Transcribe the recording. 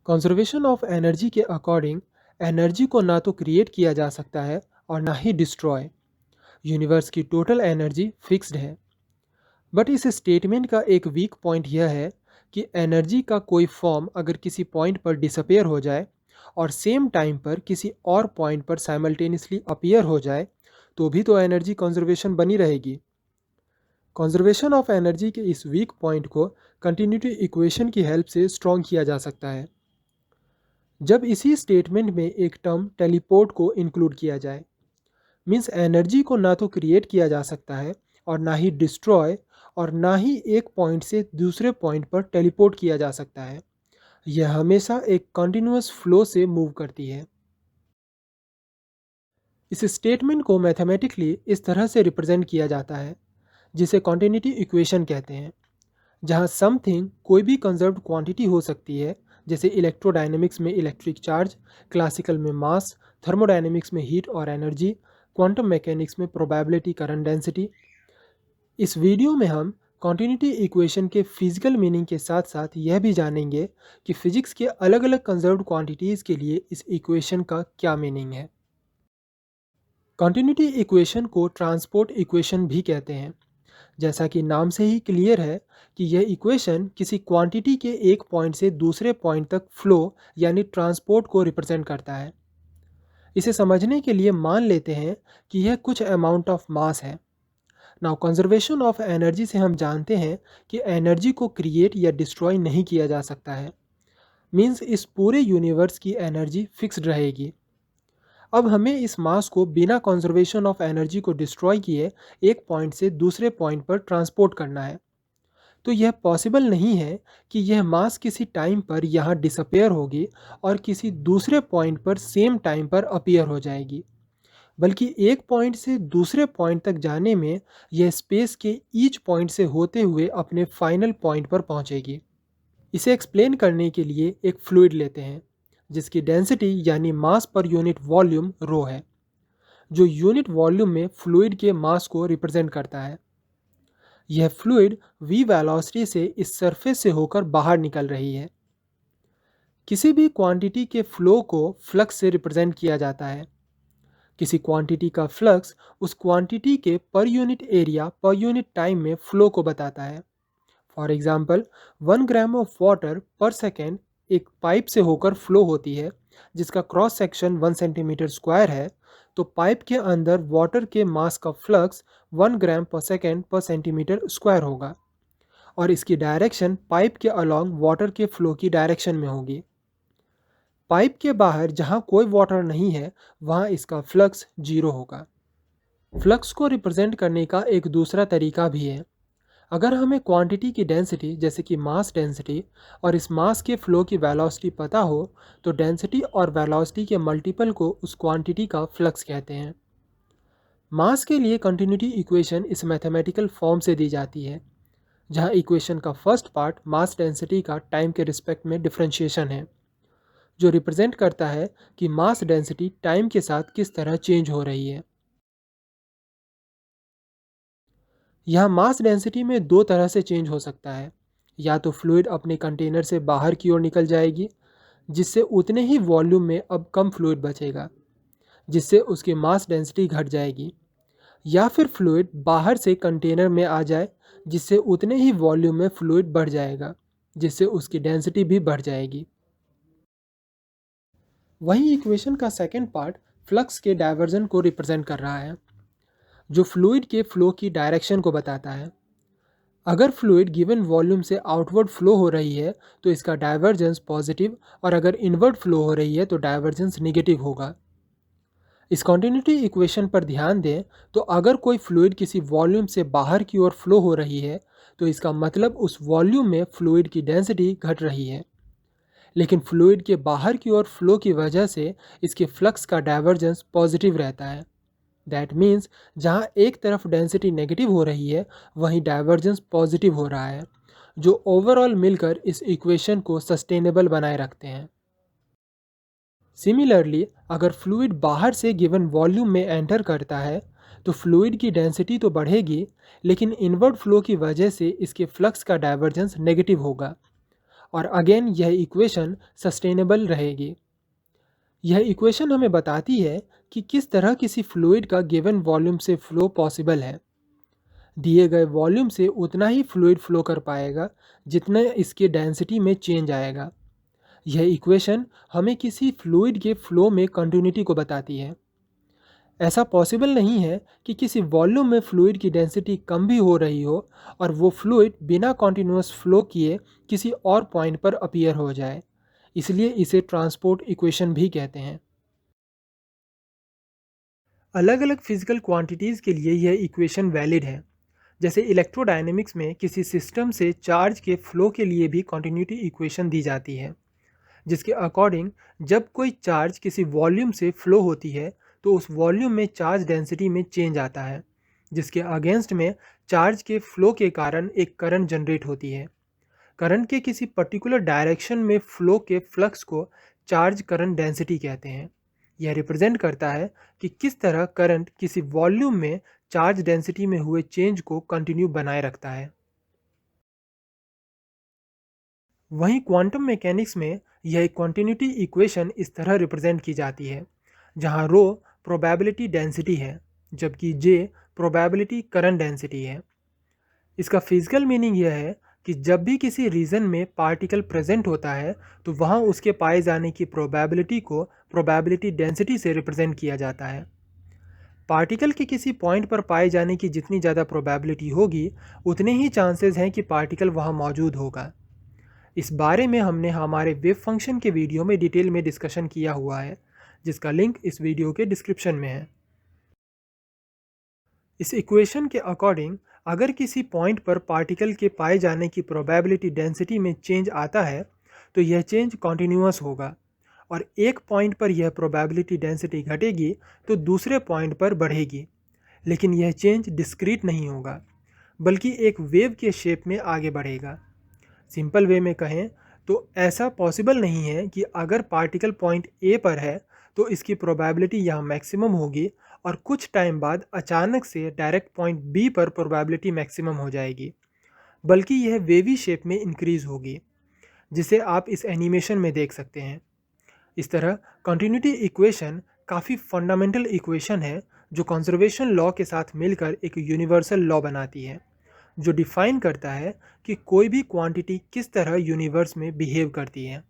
Conservation of energy के according energy को ना तो क्रिएट किया जा सकता है और ना ही डिस्ट्रॉय। यूनिवर्स की टोटल एनर्जी फिक्स्ड है। बट इस स्टेटमेंट का एक वीक पॉइंट यह है कि एनर्जी का कोई फॉर्म अगर किसी पॉइंट पर डिसअपेयर हो जाए और सेम टाइम पर किसी और पॉइंट पर साइमल्टेनियसली अपीयर हो जाए तो भी तो एनर्जी कंजर्वेशन बनी रहेगी। कंजर्वेशन ऑफ एनर्जी के इस वीक पॉइंट को कंटिन्यूटी इक्वेशन की हेल्प से स्ट्रॉन्ग किया जा सकता है। जब इसी स्टेटमेंट में एक टर्म टेलीपोर्ट को इंक्लूड किया जाए, मीन्स एनर्जी को ना तो क्रिएट किया जा सकता है और ना ही डिस्ट्रॉय और ना ही एक पॉइंट से दूसरे पॉइंट पर टेलीपोर्ट किया जा सकता है। यह हमेशा एक कंटिन्यूअस फ्लो से मूव करती है। इस स्टेटमेंट को मैथमेटिकली इस तरह से रिप्रेजेंट किया जाता है जिसे कॉन्टिन्यूटी इक्वेशन कहते हैं, जहां समथिंग कोई भी कंजर्व्ड क्वांटिटी हो सकती है, जैसे इलेक्ट्रोडायनेमिक्स में इलेक्ट्रिक चार्ज, क्लासिकल में मास, थर्मोडायनेमिक्स में हीट और एनर्जी, क्वांटम मैकेनिक्स में प्रोबेबिलिटी करंट डेंसिटी। इस वीडियो में हम कॉन्टिन्यूटी इक्वेशन के फिजिकल मीनिंग के साथ साथ यह भी जानेंगे कि फिजिक्स के अलग अलग कंजर्व्ड क्वांटिटीज़ के लिए इस इक्वेशन का क्या मीनिंग है। कॉन्टिन्यूटी इक्वेशन को ट्रांसपोर्ट इक्वेशन भी कहते हैं। जैसा कि नाम से ही क्लियर है कि यह इक्वेशन किसी क्वांटिटी के एक पॉइंट से दूसरे पॉइंट तक फ्लो यानी ट्रांसपोर्ट को रिप्रेजेंट करता है। इसे समझने के लिए मान लेते हैं कि यह कुछ अमाउंट ऑफ मास है। नाउ कंजर्वेशन ऑफ एनर्जी से हम जानते हैं कि एनर्जी को क्रिएट या डिस्ट्रॉय नहीं किया जा सकता है। मीन्स इस पूरे यूनिवर्स की एनर्जी फिक्स्ड रहेगी। अब हमें इस मास को बिना कंजर्वेशन ऑफ एनर्जी को डिस्ट्रॉय किए एक पॉइंट से दूसरे पॉइंट पर ट्रांसपोर्ट करना है। तो यह पॉसिबल नहीं है कि यह मास किसी टाइम पर यहाँ डिसअपेयर होगी और किसी दूसरे पॉइंट पर सेम टाइम पर अपीयर हो जाएगी, बल्कि एक पॉइंट से दूसरे पॉइंट तक जाने में यह स्पेस के ईच पॉइंट से होते हुए अपने फाइनल पॉइंट पर पहुँचेगी। इसे एक्सप्लेन करने के लिए एक फ्लूइड लेते हैं जिसकी डेंसिटी यानी मास पर यूनिट वॉल्यूम रो है, जो यूनिट वॉल्यूम में फ्लूइड के मास को रिप्रेजेंट करता है। यह फ्लूइड v वेलोसिटी से इस सरफेस से होकर बाहर निकल रही है। किसी भी क्वांटिटी के फ्लो को फ्लक्स से रिप्रेजेंट किया जाता है। किसी क्वांटिटी का फ्लक्स उस क्वांटिटी के per unit area per unit time में फ्लो को बताता है। For example 1 gram of water पर सेकेंड एक पाइप से होकर फ्लो होती है जिसका क्रॉस सेक्शन 1 सेंटीमीटर स्क्वायर है, तो पाइप के अंदर वाटर के मास का फ्लक्स 1 ग्राम पर सेकेंड पर सेंटीमीटर स्क्वायर होगा और इसकी डायरेक्शन पाइप के अलॉन्ग वाटर के फ्लो की डायरेक्शन में होगी। पाइप के बाहर जहाँ कोई वाटर नहीं है वहाँ इसका फ्लक्स जीरो होगा। फ्लक्स को रिप्रेजेंट करने का एक दूसरा तरीका भी है। अगर हमें क्वांटिटी की डेंसिटी जैसे कि मास डेंसिटी और इस मास के फ्लो की वेलोसिटी पता हो तो डेंसिटी और वेलोसिटी के मल्टीपल को उस क्वांटिटी का फ्लक्स कहते हैं। मास के लिए कंटिन्यूटी इक्वेशन इस मैथमेटिकल फॉर्म से दी जाती है, जहां इक्वेशन का फर्स्ट पार्ट मास डेंसिटी का टाइम के रिस्पेक्ट में डिफरेंशिएशन है, जो रिप्रेजेंट करता है कि मास डेंसिटी टाइम के साथ किस तरह चेंज हो रही है। यहाँ मास डेंसिटी में दो तरह से चेंज हो सकता है। या तो फ्लूइड अपने कंटेनर से बाहर की ओर निकल जाएगी जिससे उतने ही वॉल्यूम में अब कम फ्लूइड बचेगा, जिससे उसकी मास डेंसिटी घट जाएगी, या फिर फ्लूइड बाहर से कंटेनर में आ जाए जिससे उतने ही वॉल्यूम में फ्लूइड बढ़ जाएगा, जिससे उसकी डेंसिटी भी बढ़ जाएगी। वहीं इक्वेशन का सेकेंड पार्ट फ्लक्स के डायवर्जन को रिप्रेजेंट कर रहा है, जो फ्लूइड के फ्लो की डायरेक्शन को बताता है। अगर फ्लूइड गिवन वॉल्यूम से आउटवर्ड फ्लो हो रही है तो इसका डाइवर्जेंस पॉजिटिव और अगर इनवर्ड फ्लो हो रही है तो डाइवर्जेंस नेगेटिव होगा। इस कॉन्टिन्यूटी इक्वेशन पर ध्यान दें तो अगर कोई फ्लूइड किसी वॉल्यूम से बाहर की ओर फ्लो हो रही है तो इसका मतलब उस वॉल्यूम में फ्लूइड की डेंसिटी घट रही है, लेकिन फ्लूइड के बाहर की ओर फ्लो की वजह से इसके फ्लक्स का डाइवर्जेंस पॉजिटिव रहता है। दैट मीन्स जहाँ एक तरफ डेंसिटी नेगेटिव हो रही है वहीं डाइवर्जेंस पॉजिटिव हो रहा है, जो ओवरऑल मिलकर इस इक्वेशन को सस्टेनेबल बनाए रखते हैं। सिमिलरली अगर फ्लूइड बाहर से गिवन वॉल्यूम में एंटर करता है तो फ्लूइड की डेंसिटी तो बढ़ेगी, लेकिन इनवर्ड फ्लो की वजह से इसके फ्लक्स का डाइवर्जेंस नेगेटिव होगा और अगेन यह इक्वेशन सस्टेनेबल रहेगी। यह इक्वेशन हमें बताती है कि किस तरह किसी फ्लूइड का गिवन वॉल्यूम से फ्लो पॉसिबल है। दिए गए वॉल्यूम से उतना ही फ्लूइड फ्लो कर पाएगा जितना इसके डेंसिटी में चेंज आएगा। यह इक्वेशन हमें किसी फ्लूइड के फ्लो में कंटिन्यूटी को बताती है। ऐसा पॉसिबल नहीं है कि किसी वॉल्यूम में फ्लूइड की डेंसिटी कम भी हो रही हो और वो फ्लूइड बिना कॉन्टिन्यूस फ्लो किए किसी और पॉइंट पर अपीयर हो जाए। इसलिए इसे ट्रांसपोर्ट इक्वेशन भी कहते हैं। अलग अलग फिजिकल क्वांटिटीज़ के लिए यह इक्वेशन वैलिड है। जैसे इलेक्ट्रोडायनेमिक्स में किसी सिस्टम से चार्ज के फ्लो के लिए भी कॉन्टिन्यूटी इक्वेशन दी जाती है, जिसके अकॉर्डिंग जब कोई चार्ज किसी वॉल्यूम से फ्लो होती है तो उस वॉल्यूम में चार्ज डेंसिटी में चेंज आता है, जिसके अगेंस्ट में चार्ज के फ्लो के कारण एक करंट जनरेट होती है। करंट के किसी पर्टिकुलर डायरेक्शन में फ्लो के फ्लक्स को चार्ज करंट डेंसिटी कहते हैं। यह रिप्रेजेंट करता है कि किस तरह करंट किसी वॉल्यूम में चार्ज डेंसिटी में हुए चेंज को कंटिन्यू बनाए रखता है। वहीं क्वांटम मैकेनिक्स में यह कंटिन्यूटी इक्वेशन इस तरह रिप्रेजेंट की जाती है, जहां रो प्रोबेबिलिटी डेंसिटी है जबकि जे प्रोबेबिलिटी करंट डेंसिटी है। इसका फिजिकल मीनिंग यह है कि जब भी किसी रीजन में पार्टिकल प्रेजेंट होता है तो वहां उसके पाए जाने की प्रोबेबिलिटी को प्रोबेबिलिटी डेंसिटी से रिप्रेजेंट किया जाता है। पार्टिकल के किसी पॉइंट पर पाए जाने की जितनी ज़्यादा प्रोबेबिलिटी होगी उतने ही चांसेस हैं कि पार्टिकल वहां मौजूद होगा। इस बारे में हमने हमारे वेव फंक्शन के वीडियो में डिटेल में डिस्कशन किया हुआ है, जिसका लिंक इस वीडियो के डिस्क्रिप्शन में है। इस इक्वेशन के अकॉर्डिंग अगर किसी पॉइंट पर पार्टिकल के पाए जाने की प्रोबेबिलिटी डेंसिटी में चेंज आता है तो यह चेंज कॉन्टिन्यूअस होगा और एक पॉइंट पर यह प्रोबेबिलिटी डेंसिटी घटेगी तो दूसरे पॉइंट पर बढ़ेगी, लेकिन यह चेंज डिस्क्रीट नहीं होगा बल्कि एक वेव के शेप में आगे बढ़ेगा। सिंपल वे में कहें तो ऐसा पॉसिबल नहीं है कि अगर पार्टिकल पॉइंट ए पर है तो इसकी प्रोबेबिलिटी यहाँ मैक्सिमम होगी और कुछ टाइम बाद अचानक से डायरेक्ट पॉइंट बी पर प्रोबेबिलिटी मैक्सिमम हो जाएगी, बल्कि यह वेवी शेप में इंक्रीज होगी, जिसे आप इस एनिमेशन में देख सकते हैं। इस तरह कंटिन्यूटी इक्वेशन काफ़ी फंडामेंटल इक्वेशन है जो कंजर्वेशन लॉ के साथ मिलकर एक यूनिवर्सल लॉ बनाती है, जो डिफाइन करता है कि कोई भी क्वांटिटी किस तरह यूनिवर्स में बिहेव करती है।